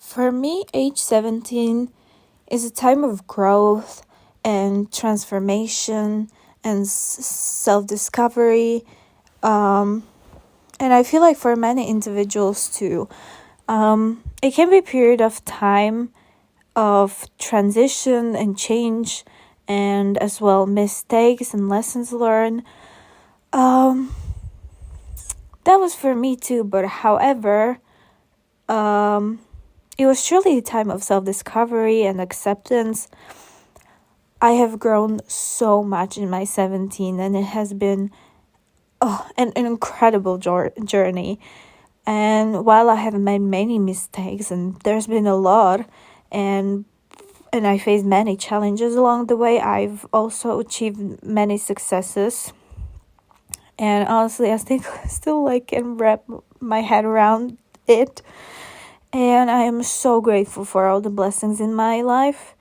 For me, age 17 is a time of growth and transformation and self-discovery. And I feel like for many individuals too, it can be a period of time of transition and change, and as well mistakes and lessons learned. That was for me too, but however, it was truly a time of self-discovery and acceptance. I have grown so much in my 17, and it has been an incredible journey. And while I have made many mistakes, and there's been a lot, and I faced many challenges along the way, I've also achieved many successes. And honestly, I think still can wrap my head around it. And I am so grateful for all the blessings in my life.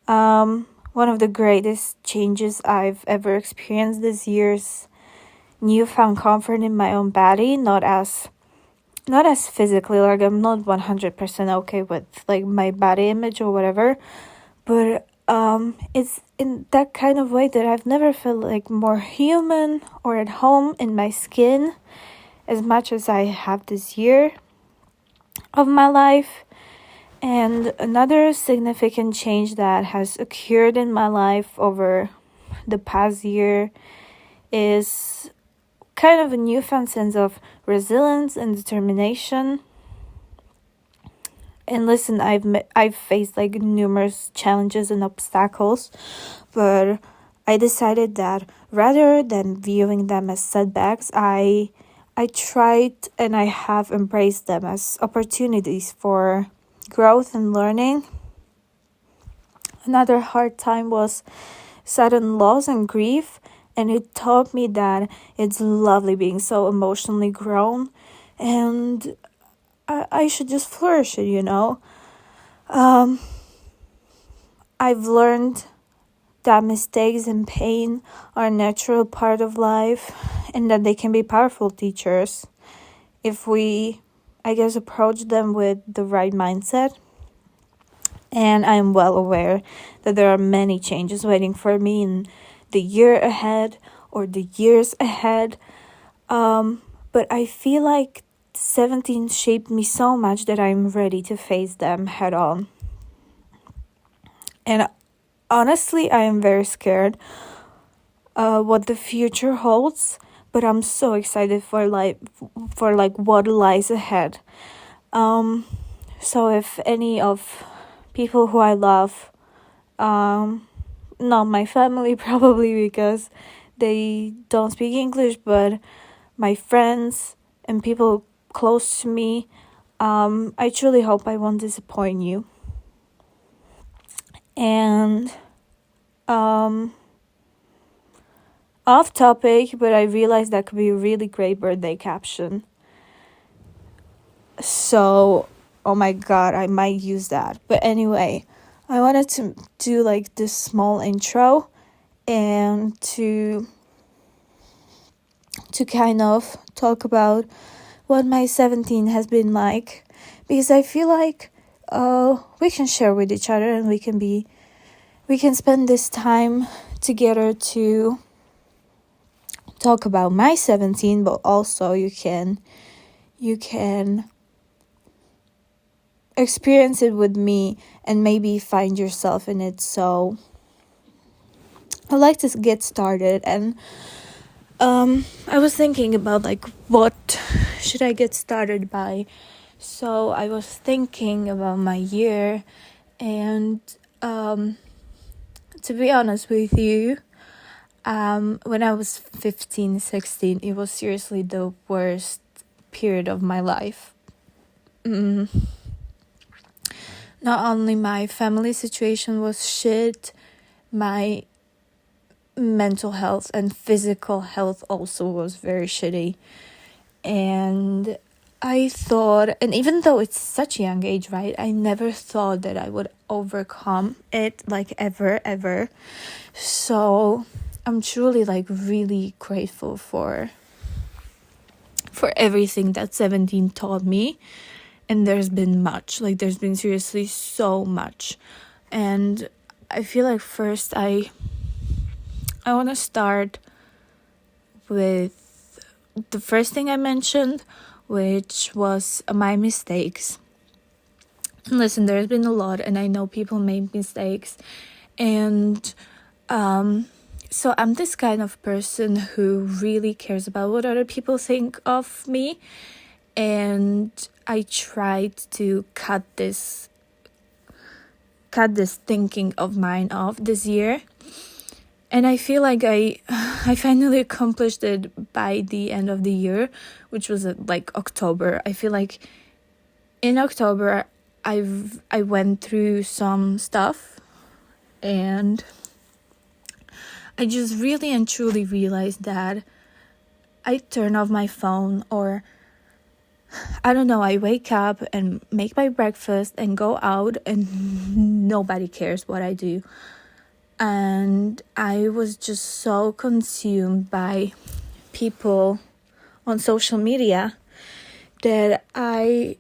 One of the greatest changes I've ever experienced this year's newfound comfort in my own body, not as physically, I'm not 100% okay with my body image or whatever, but it's in that kind of way that I've never felt more human or at home in my skin as much as I have this year of my life. And another significant change that has occurred in my life over the past year is kind of a newfound sense of resilience and determination. And listen, I've faced numerous challenges and obstacles, but I decided that rather than viewing them as setbacks, I tried and I have embraced them as opportunities for growth and learning. Another hard time was sudden loss and grief, and it taught me that it's lovely being so emotionally grown, and I should just flourish it, I've learned that mistakes and pain are a natural part of life, and that they can be powerful teachers if we, approach them with the right mindset. And I'm well aware that there are many changes waiting for me in the year ahead or the years ahead. But I feel like 17 shaped me so much that I'm ready to face them head on. And honestly, I am very scared what the future holds, but I'm so excited for what lies ahead. So if any of people who I love, not my family probably because they don't speak English, but my friends and people close to me, I truly hope I won't disappoint you. And off topic, but I realized that could be a really great birthday caption. So, oh my god, I might use that. But anyway, I wanted to do this small intro and to kind of talk about what my 17 has been like, because I feel like we can share with each other, and we can spend this time together to talk about my 17, but also you can experience it with me and maybe find yourself in it. So I'd like to get started, and I was thinking about what should I get started by. So I was thinking about my year, and to be honest with you, when I was 15, 16, it was seriously the worst period of my life. Not only my family situation was shit, my mental health and physical health also was very shitty. And I thought, and even though it's such a young age, right, I never thought that I would overcome it ever. So I'm truly really grateful for everything that 17 taught me And there's been much, like there's been seriously so much. And I feel like first I want to start with the first thing I mentioned, which was my mistakes. And listen, there's been a lot, and I know people make mistakes, and so I'm this kind of person who really cares about what other people think of me, and I tried to cut this thinking of mine off this year. And I feel like I finally accomplished it by the end of the year, which was like October. I feel like in October I went through some stuff, and I just really and truly realized that I turn off my phone, or I don't know, I wake up and make my breakfast and go out, and nobody cares what I do. And I was just so consumed by people on social media that I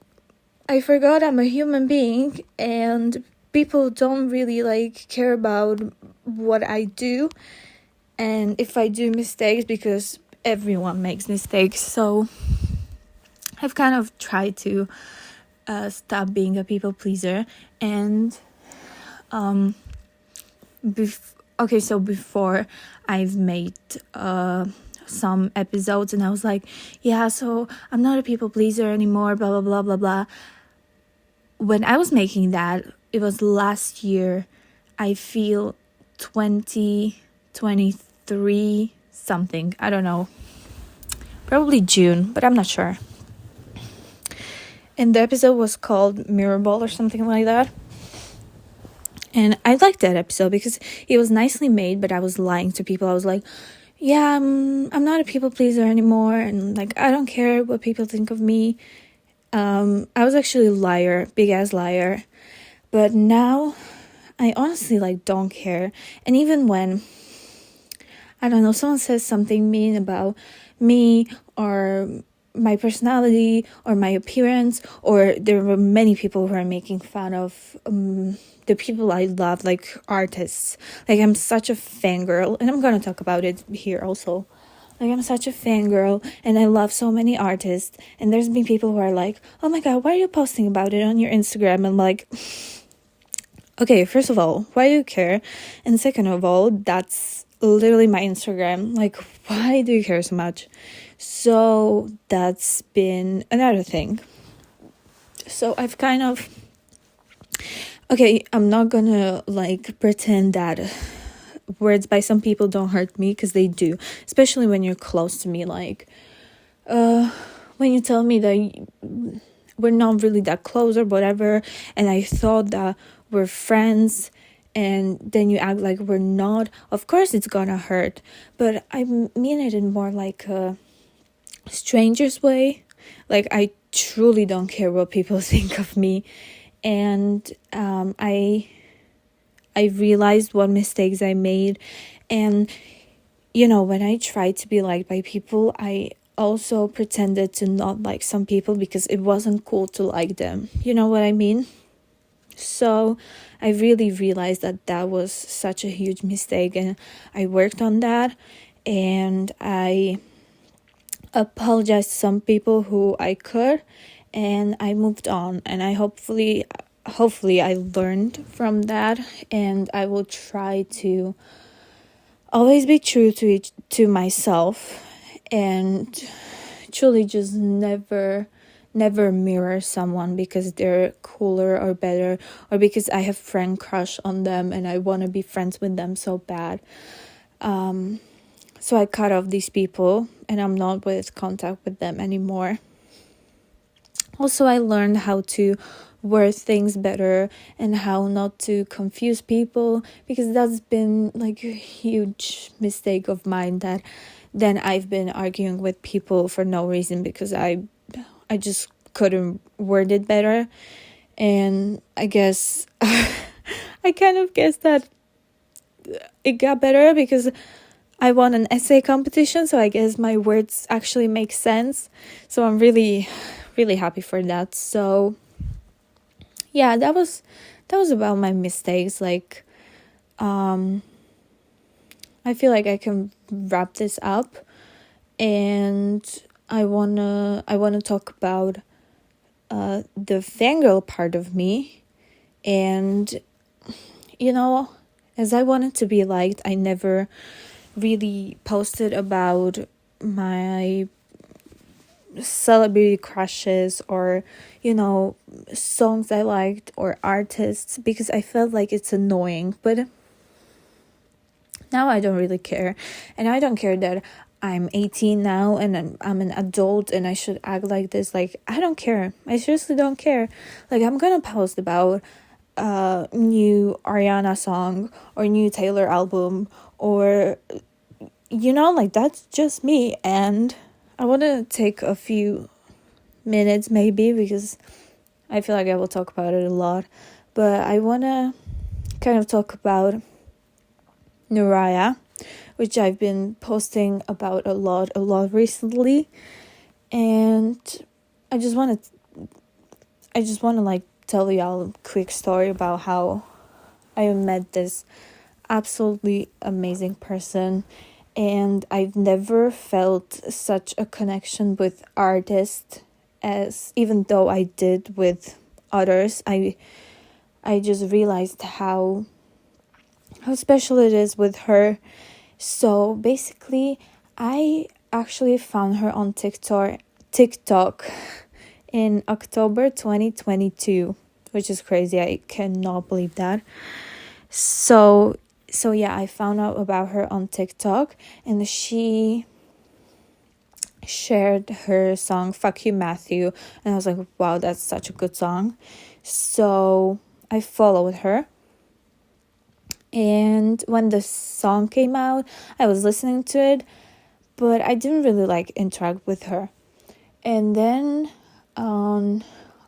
forgot I'm a human being, and people don't really like care about what I do and if I do mistakes, because everyone makes mistakes. So I've kind of tried to stop being a people pleaser. And so before I've made some episodes and I was like, yeah, so I'm not a people pleaser anymore, blah blah blah blah blah. When I was making that, it was last year, I feel 2023 something, I don't know, probably June, but I'm not sure. And the episode was called Mirror Ball or something like that. And I liked that episode because it was nicely made, but I was lying to people. I was like, yeah, I'm not a people pleaser anymore, and like I don't care what people think of me. I was actually a liar, big ass liar. But now I honestly like don't care. And even when, I don't know, someone says something mean about me or my personality or my appearance, or there were many people who are making fun of the people I love, like artists. Like I'm such a fangirl, and I'm gonna talk about it here also. Like I'm such a fangirl, and I love so many artists, and there's been people who are like, oh my god, why are you posting about it on your Instagram? I'm like, okay, first of all, why do you care? And second of all, that's literally my Instagram. Like, why do you care so much? So that's been another thing. So I've kind of, okay, I'm not gonna like pretend that words by some people don't hurt me, because they do, especially when you're close to me. Like when you tell me that we're not really that close or whatever, and I thought that we're friends, and then you act like we're not, of course it's gonna hurt. But I mean it in more like a stranger's way. Like I truly don't care what people think of me. And I realized what mistakes I made. And you know, when I tried to be liked by people, I also pretended to not like some people because it wasn't cool to like them. You know what I mean? So I really realized that that was such a huge mistake, and I worked on that, and I apologized to some people who I could, and I moved on. And I hopefully I learned from that, and I will try to always be true to myself, and truly just never mirror someone because they're cooler or better, or because I have friend crush on them and I want to be friends with them so bad. So I cut off these people, and I'm not with contact with them anymore. Also, I learned how to word things better and how not to confuse people, because that's been like a huge mistake of mine, that then I've been arguing with people for no reason because I just couldn't word it better. And I guess I kind of guess that it got better because I won an essay competition, so I guess my words actually make sense. So I'm really really happy for that. So yeah, that was about my mistakes. Like I feel like I can wrap this up, and I wanna talk about the fangirl part of me. And as I wanted to be liked, I never really posted about my celebrity crushes or songs I liked or artists, because I felt like it's annoying. But now I don't really care, and I don't care that I'm 18 now and I'm an adult and I should act like this. Like, I don't care. I seriously don't care. Like, I'm gonna post about new Ariana song or new Taylor album, or like, that's just me. And I want to take a few minutes maybe, because I feel like I will talk about it a lot, but I want to kind of talk about Naraya, which I've been posting about a lot recently. And I just want to like tell y'all a quick story about how I met this absolutely amazing person, and I've never felt such a connection with artists as even though I did with others. I just realized how special it is with her. So basically, I actually found her on TikTok in October 2022, which is crazy. I cannot believe that. So yeah, I found out about her on TikTok, and she shared her song Fuck You Matthew, and I was like, wow, that's such a good song. So I followed her, and when the song came out, I was listening to it, but I didn't really like interact with her. And then on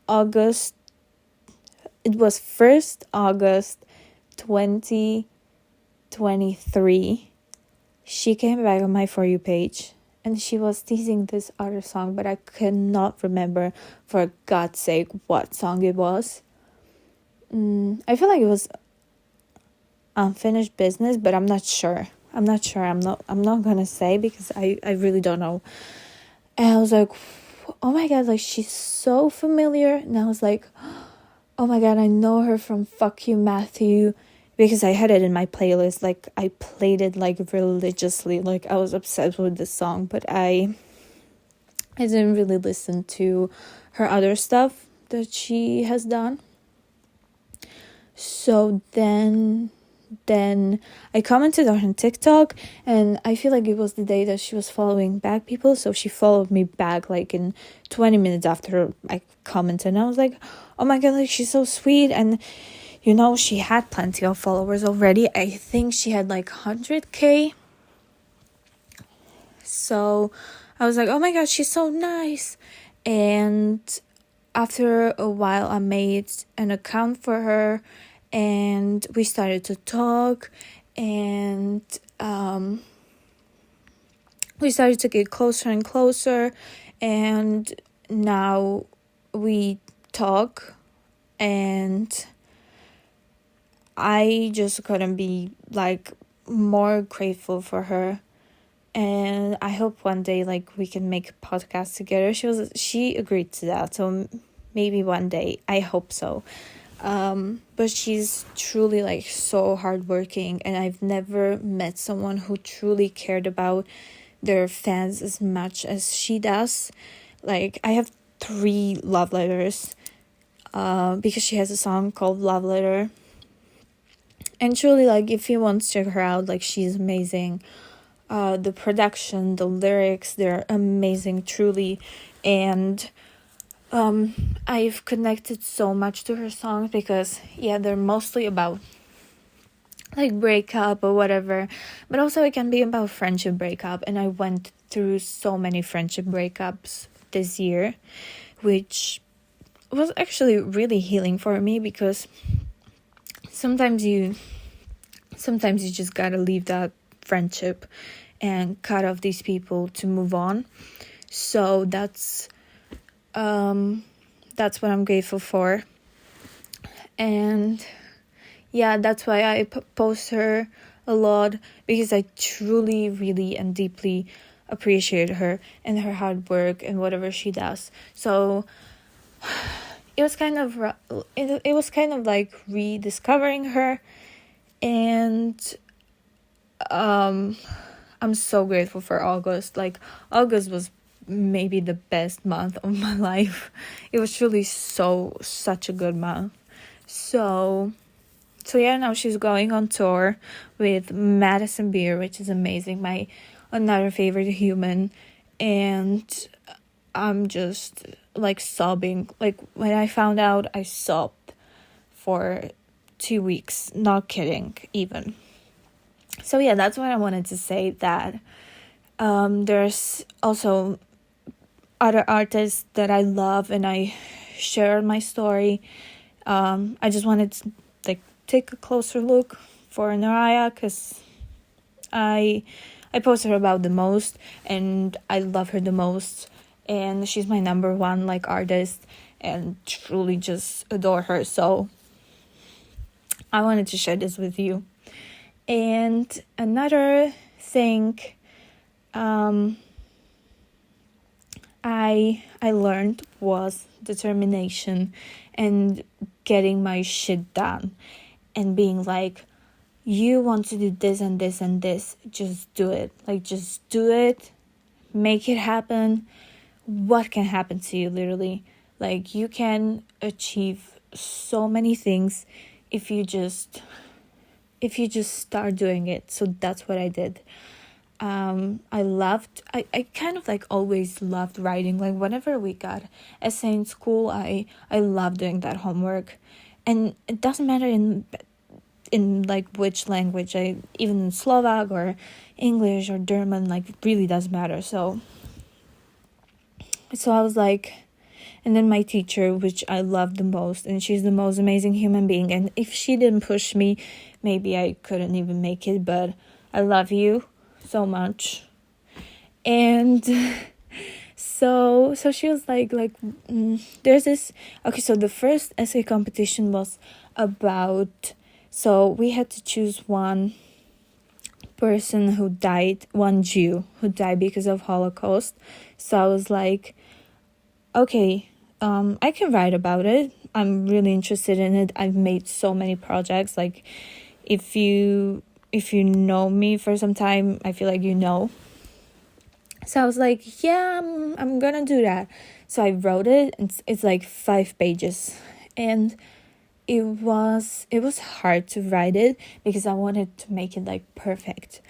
August, it was 1st August 2023, she came back on my For You page, and she was teasing this other song, but I cannot remember for God's sake what song it was. I feel like it was Unfinished Business, but I'm not sure. I'm not gonna say, because I really don't know. And I was like, oh my god, like, she's so familiar. And I was like, oh my god, I know her from Fuck You Matthew, because I had it in my playlist. Like, I played it like religiously. Like, I was obsessed with this song, but I didn't really listen to her other stuff that she has done. So then I commented on her TikTok, and I feel like it was the day that she was following back people, so she followed me back like in 20 minutes after I commented, and I was like, oh my god, like, she's so sweet. And she had plenty of followers already. I think she had like 100k. So I was like, oh my god, she's so nice. And after a while, I made an account for her, and we started to talk, and we started to get closer and closer, and now we talk, and I just couldn't be like more grateful for her. And I hope one day, like, we can make a podcast together. She agreed to that, so maybe one day. I hope so. But she's truly like so hardworking, and I've never met someone who truly cared about their fans as much as she does. Like, I have 3 love letters, because she has a song called Love Letter. And truly, like, if you want to check her out, like, she's amazing. The production, the lyrics, they're amazing, truly. And I've connected so much to her songs, because they're mostly about like breakup or whatever, but also it can be about friendship breakup. And I went through so many friendship breakups this year, which was actually really healing for me, because sometimes you just gotta leave that friendship and cut off these people to move on. So that's That's what I'm grateful for. And yeah, that's why I post her a lot, because I truly, really, and deeply appreciate her and her hard work and whatever she does. So it was kind of like rediscovering her, and I'm so grateful for August. Like, August was maybe the best month of my life. It was truly such a good month. So yeah, now she's going on tour with Madison Beer, which is amazing. My another favorite human. And I'm just like sobbing. Like, when I found out, I sobbed for 2 weeks. Not kidding, even. So yeah, that's what I wanted to say, that there's also other artists that I love and I share my story. I just wanted to like take a closer look for Naraya, because I post her about the most and I love her the most, and she's my number one like artist and truly just adore her. So I wanted to share this with you. And another thing I learned was determination and getting my shit done, and being like, you want to do this and this and this, just do it. Like, just do it, make it happen. What can happen to you, literally? Like, you can achieve so many things if you just start doing it. So that's what I did. I kind of like always loved writing. Like, whenever we got essay in school, I loved doing that homework. And it doesn't matter in like which language, even in Slovak or English or German, like, it really doesn't matter. So I was like, and then my teacher, which I love the most, and she's the most amazing human being, and if she didn't push me, maybe I couldn't even make it, but I love you so much. And so she was like there's this, okay, so the first essay competition was about, so we had to choose one person who died, one Jew who died because of Holocaust. So I was like, okay, I can write about it. I'm really interested in it. I've made so many projects. Like, if you know me for some time, I feel like you know. So I was like, yeah, I'm gonna do that. So I wrote it, and it's like 5 pages, and it was hard to write it because I wanted to make it like perfect.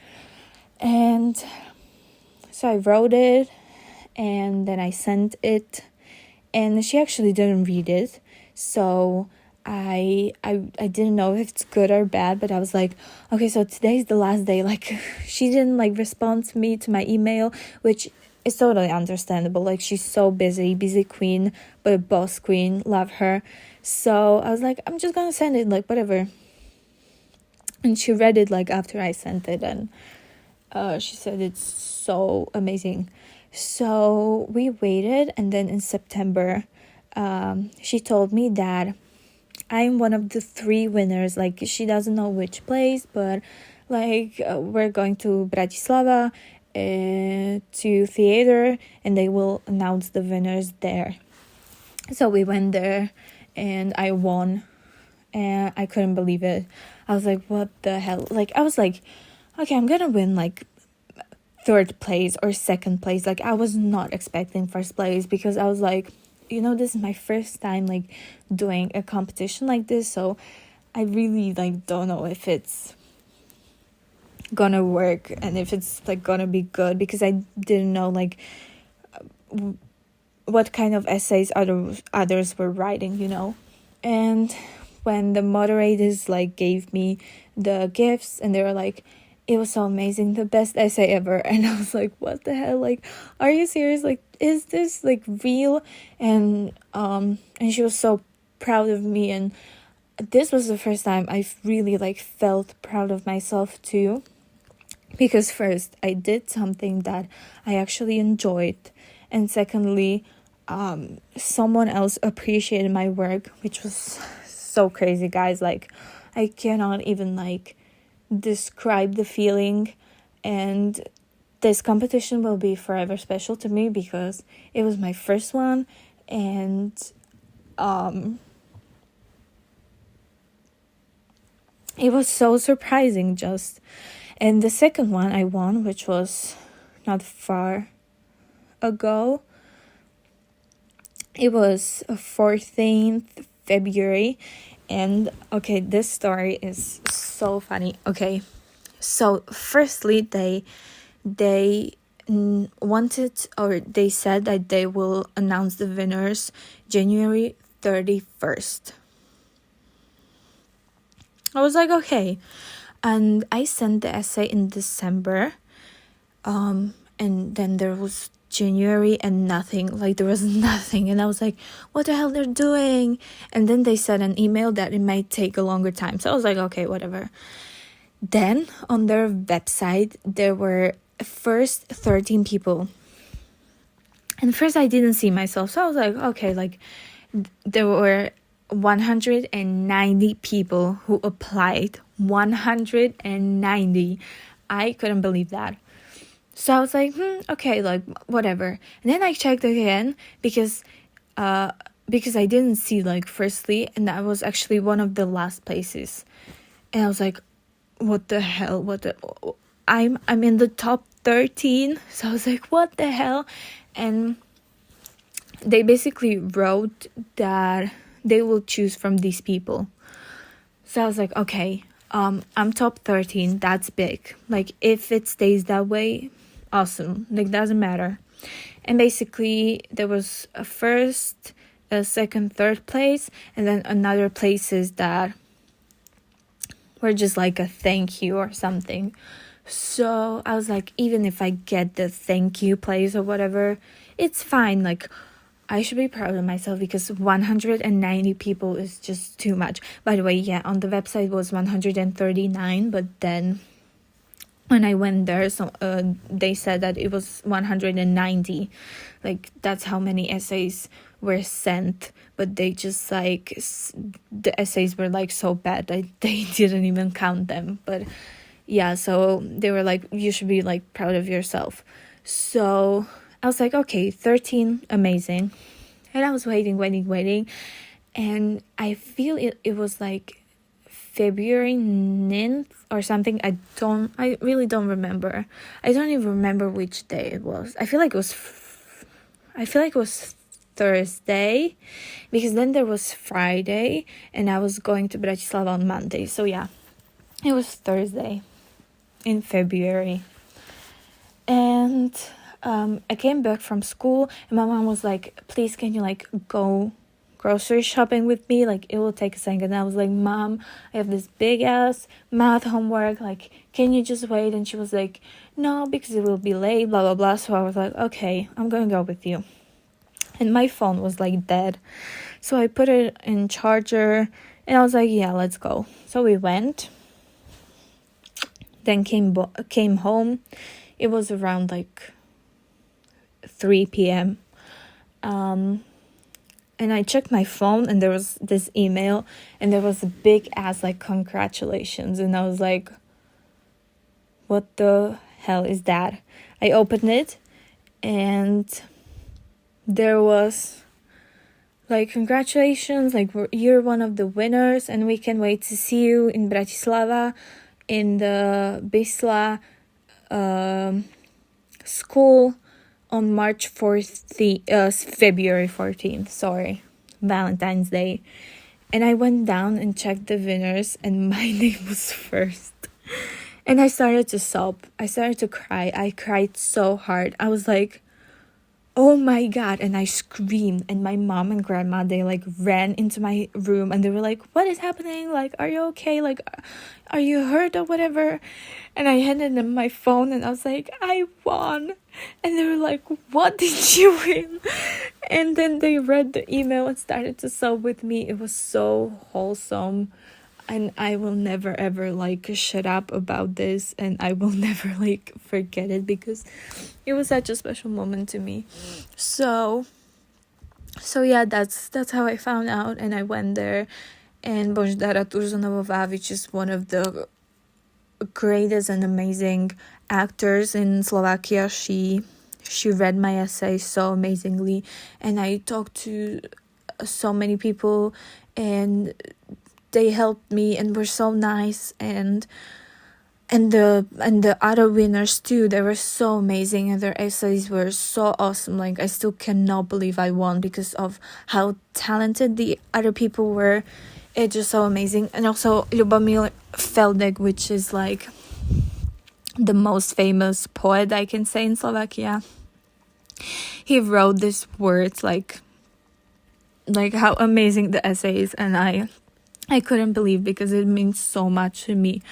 And so I wrote it, and then I sent it, and she actually didn't read it. So I didn't know if it's good or bad, but I was like, okay, so today's the last day. Like, she didn't like respond to me, to my email, which is totally understandable. Like, she's so busy queen, but a boss queen, love her. So I was like, I'm just gonna send it, like, whatever. And she read it like after I sent it, and she said it's so amazing. So we waited, and then in September, she told me that I'm one of the 3 winners. Like, she doesn't know which place, but like, we're going to Bratislava to theater, and they will announce the winners there. So we went there, and I won, and I couldn't believe it. I was like, what the hell? Like, I was like, okay, I'm gonna win like 3rd place or 2nd place. Like, I was not expecting 1st place, because I was like, this is my first time like doing a competition like this, so I really like don't know if it's gonna work and if it's like gonna be good, because I didn't know like what kind of essays others were writing, And when the moderators like gave me the gifts, and they were like, it was so amazing, the best essay ever, and I was like, what the hell, like, are you serious? Like, is this like real? And she was so proud of me, and this was the first time I've really like felt proud of myself too, because first I did something that I actually enjoyed, and secondly, someone else appreciated my work, which was so crazy, guys. Like, I cannot even like describe the feeling. And this competition will be forever special to me because it was my first one, and it was so surprising just. And the second one I won, which was not far ago, it was 14th February. And okay, this story is so funny. Okay, so firstly they wanted, or they said that they will announce the winners January 31st. I was like, okay. And I sent the essay in December. And then there was January and nothing. Like, there was nothing. And I was like, what the hell they're doing? And then they sent an email that it might take a longer time. So I was like, okay, whatever. Then on their website, there were first 13 people. And first I didn't see myself. So I was like, okay, like there were 190 people who applied. 190. I couldn't believe that. So I was like, okay, like whatever. And then I checked again because I didn't see, like, firstly, and that was actually one of the last places. And I was like, what the hell? I'm in the top 13. So I was like, what the hell? And they basically wrote that they will choose from these people. So I was like, okay, I'm top 13. That's big. Like, if it stays that way, awesome. Like, doesn't matter. And basically there was a first, a second, third place, and then another places that were just like a thank you or something. So I was like, even if I get the thank you place or whatever, it's fine. Like, I should be proud of myself because 190 people is just too much. By the way, yeah, on the website was 139, but then when I went there, they said that it was 190. Like, that's how many essays were sent, but they just, like, the essays were, like, so bad that they didn't even count them. But yeah, so they were like, you should be, like, proud of yourself. So I was like, okay, 13, amazing. And I was waiting, and I feel it was like February 9th or something. I really don't remember. I don't even remember which day it was. I feel like it was Thursday, because then there was Friday and I was going to Bratislava on Monday. So yeah, it was Thursday in February. And I came back from school and my mom was like, please, can you like go grocery shopping with me? Like, it will take a second. And I was like, Mom, I have this big ass math homework, like, can you just wait? And she was like, no, because it will be late, blah blah blah. So I was like, okay, I'm gonna go with you. And my phone was like dead, so I put it in charger and I was like, yeah, let's go. So we went, then came home. It was around like 3 p.m. And I checked my phone and there was this email and there was a big ass like congratulations, and I was like, what the hell is that? I opened it and there was like, congratulations, like, you're one of the winners and we can wait to see you in Bratislava in the Bisla school on February 14th, Valentine's Day. And I went down and checked the winners and my name was first. And I started to sob. I started to cry. I cried so hard. I was like, oh my God. And I screamed, and my mom and grandma, they like ran into my room and they were like, what is happening? Like, are you okay? Like, are you hurt or whatever? And I handed them my phone and I was like, I won. And they were like, what did you win? And then they read the email and started to sob with me. It was so wholesome. And I will never ever like shut up about this, and I will never like forget it because it was such a special moment to me. So So yeah, that's how I found out, and I went there. And Boždara Turzonová, which is one of the greatest and amazing actors in Slovakia, she read my essay so amazingly, and I talked to so many people, and they helped me and were so nice, and the other winners too, they were so amazing, and their essays were so awesome. Like, I still cannot believe I won because of how talented the other people were. It's just so amazing. And also Ljubomir Feldek, which is like the most famous poet I can say in Slovakia, he wrote these words, like how amazing the essay is, and I couldn't believe, because it means so much to me.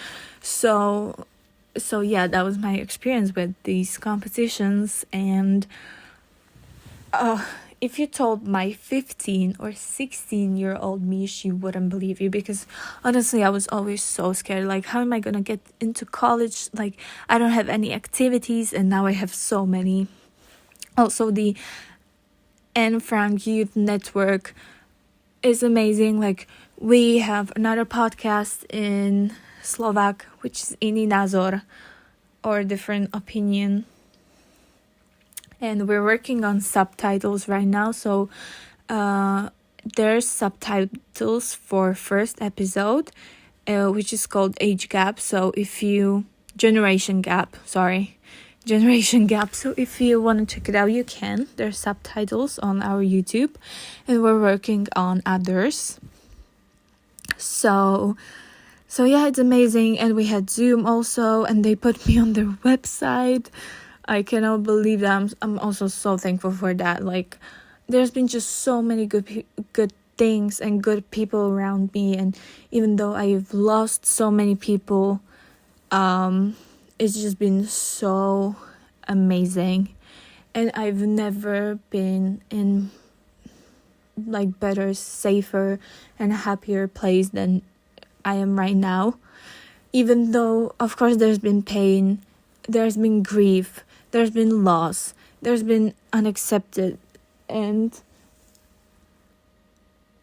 So yeah, that was my experience with these competitions. And if you told my 15 or 16-year-old me, she wouldn't believe you, because honestly I was always so scared, like, how am I gonna get into college? Like, I don't have any activities, and now I have so many. Also, the Anne Frank Youth Network is amazing. Like, we have another podcast in Slovak, which is Iný názor, or different opinion, and we're working on subtitles right now. So there's subtitles for first episode, which is called Age Gap. So if you Generation Gap, So if you want to check it out, you can. There's subtitles on our YouTube, and we're working on others. So yeah, it's amazing. And we had Zoom also, and they put me on their website. I cannot believe that. I'm also so thankful for that. Like, there's been just so many good things and good people around me, and even though I've lost so many people, it's just been so amazing. And I've never been in like better, safer, and happier place than I am right now. Even though, of course, there's been pain, there's been grief, there's been loss, there's been unaccepted and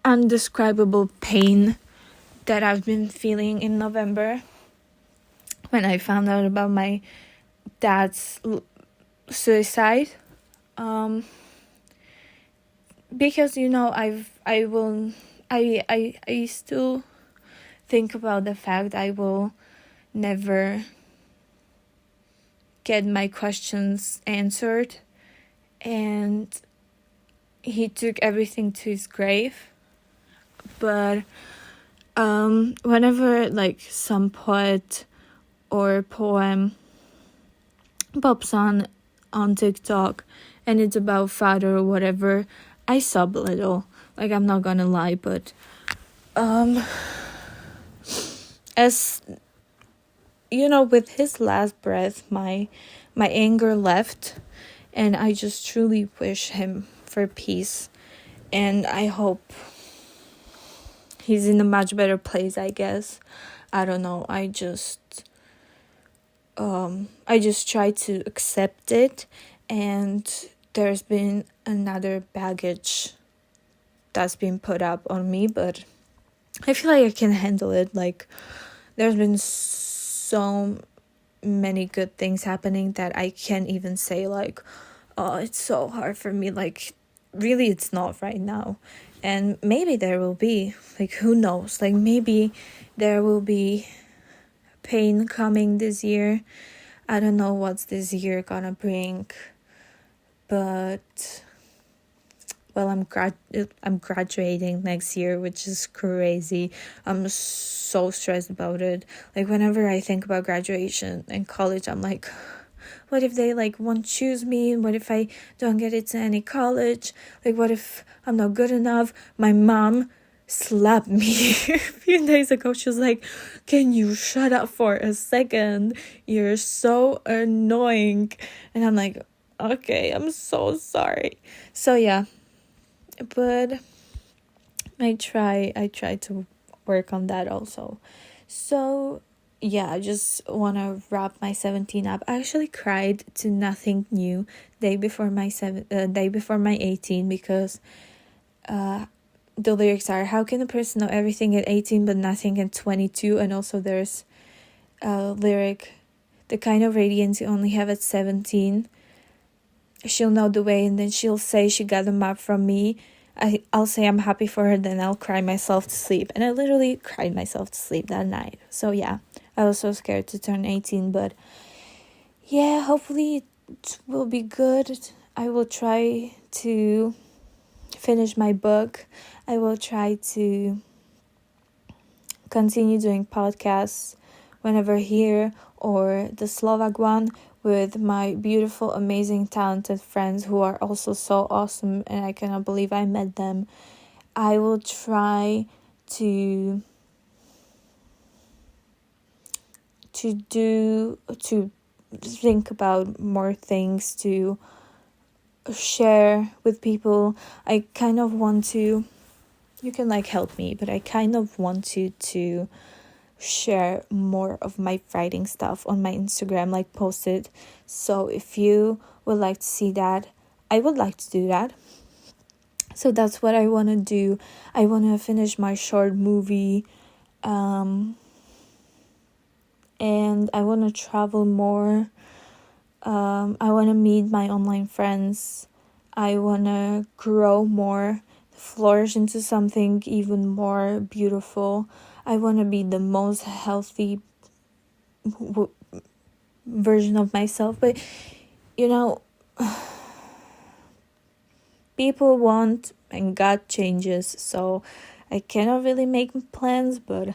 undescribable pain that I've been feeling in November when I found out about my dad's suicide. Because I still think about the fact I will never get my questions answered, and he took everything to his grave. But whenever like some poet or poem pops on TikTok and it's about father or whatever, I sob a little. Like, I'm not gonna lie, but as you know, with his last breath, my anger left, and I just truly wish him for peace, and I hope he's in a much better place, I guess. I don't know. I just try to accept it, and there's been another baggage that's been put up on me, but I feel like I can handle it. Like, there's been so many good things happening that I can't even say like, oh, it's so hard for me. Like, really, it's not right now. And maybe there will be, like, who knows? Like, maybe there will be pain coming this year. I don't know what's this year gonna bring, but well, I'm graduating next year, which is crazy. I'm so stressed about it. Like, whenever I think about graduation and college, I'm like, what if they like won't choose me? What if I don't get into any college? Like, what if I'm not good enough? My mom slapped me a few days ago. She was like, can you shut up for a second? You're so annoying. And I'm like, okay, I'm so sorry. So yeah, but I try to work on that also. So yeah, I just want to wrap my 17 up. I actually cried to Nothing New day before my 18, because the lyrics are, how can a person know everything at 18 but nothing at 22? And also there's a lyric, the kind of radiance you only have at 17. She'll know the way, and then she'll say she got a map from me. I'll say I'm happy for her, then I'll cry myself to sleep. And I literally cried myself to sleep that night. So yeah, I was so scared to turn 18, but yeah, hopefully it will be good. I will try to finish my book. I will try to continue doing podcasts whenever here, or the Slovak one with my beautiful, amazing, talented friends who are also so awesome, and I cannot believe I met them. I will try to think about more things to share with people. I kind of want to, you can help me, but I kind of want to share more of my writing stuff on my Instagram, post it. So if you would like to see that, I would like to do that. So that's what I want to do. I want to finish my short movie, and I want to travel more. I want to meet my online friends. I want to grow more, flourish into something even more beautiful. I want to be the most healthy version of myself. But, people want and God changes. So I cannot really make plans, but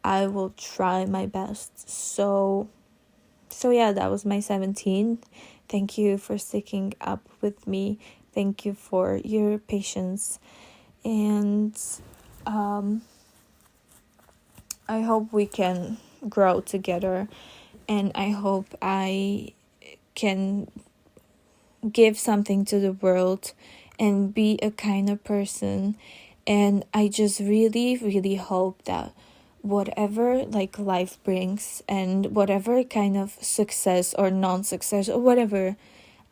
I will try my best. So yeah, that was my 17. Thank you for sticking up with me. Thank you for your patience. And I hope we can grow together, and I hope I can give something to the world and be a kind of person. And I just really, really hope that whatever life brings, and whatever kind of success or non-success or whatever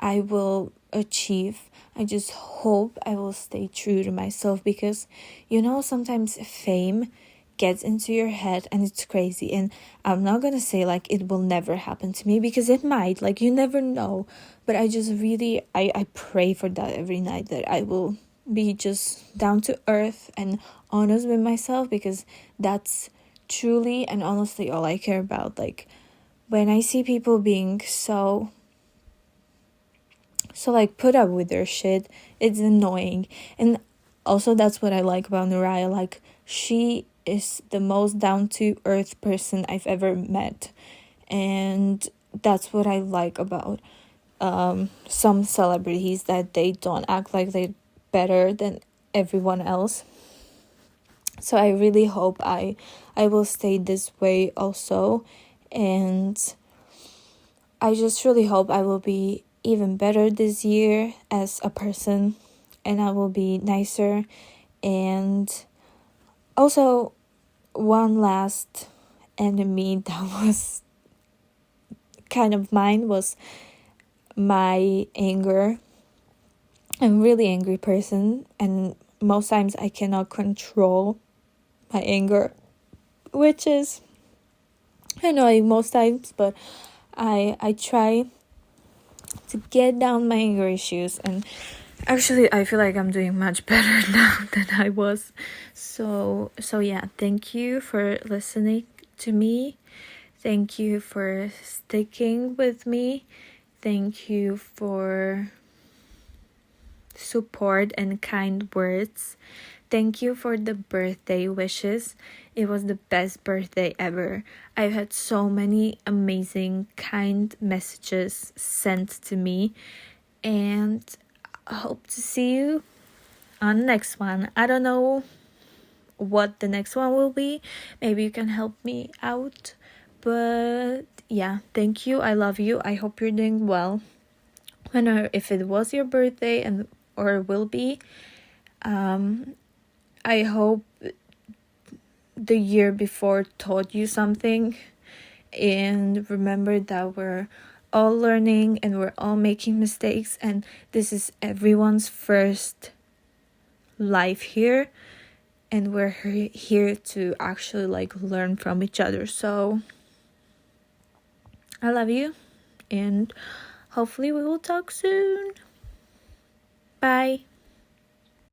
I will achieve, I just hope I will stay true to myself, because sometimes fame gets into your head and it's crazy. And I'm not gonna say it will never happen to me, because it might, you never know. But I just really I pray for that every night, that I will be just down to earth and honest with myself, because that's truly and honestly all I care about. When I see people being so put up with their shit, it's annoying. And also that's what I like about Naraya. She is the most down-to-earth person I've ever met. And that's what I like about some celebrities, that they don't act like they're better than everyone else. So I really hope I will stay this way also. And I just really hope I will be even better this year as a person, and I will be nicer. And also, one last enemy that was kind of mine was my anger. I'm a really angry person, and most times I cannot control my anger, which is annoying most times, but I try to get down my anger issues. And actually I feel like I'm doing much better now than I was. So yeah, thank you for listening to me. Thank you for sticking with me. Thank you for support and kind words. Thank you for the birthday wishes. It was the best birthday ever. I've had so many amazing, kind messages sent to me, and I hope to see you on the next one. I don't know what the next one will be. Maybe you can help me out. But yeah, thank you. I love you. I hope you're doing well. If it was your birthday or will be, I hope the year before taught you something, and remember that we're all learning and we're all making mistakes, and this is everyone's first life here, and we're here to actually like learn from each other. So I love you, and hopefully we will talk soon. Bye.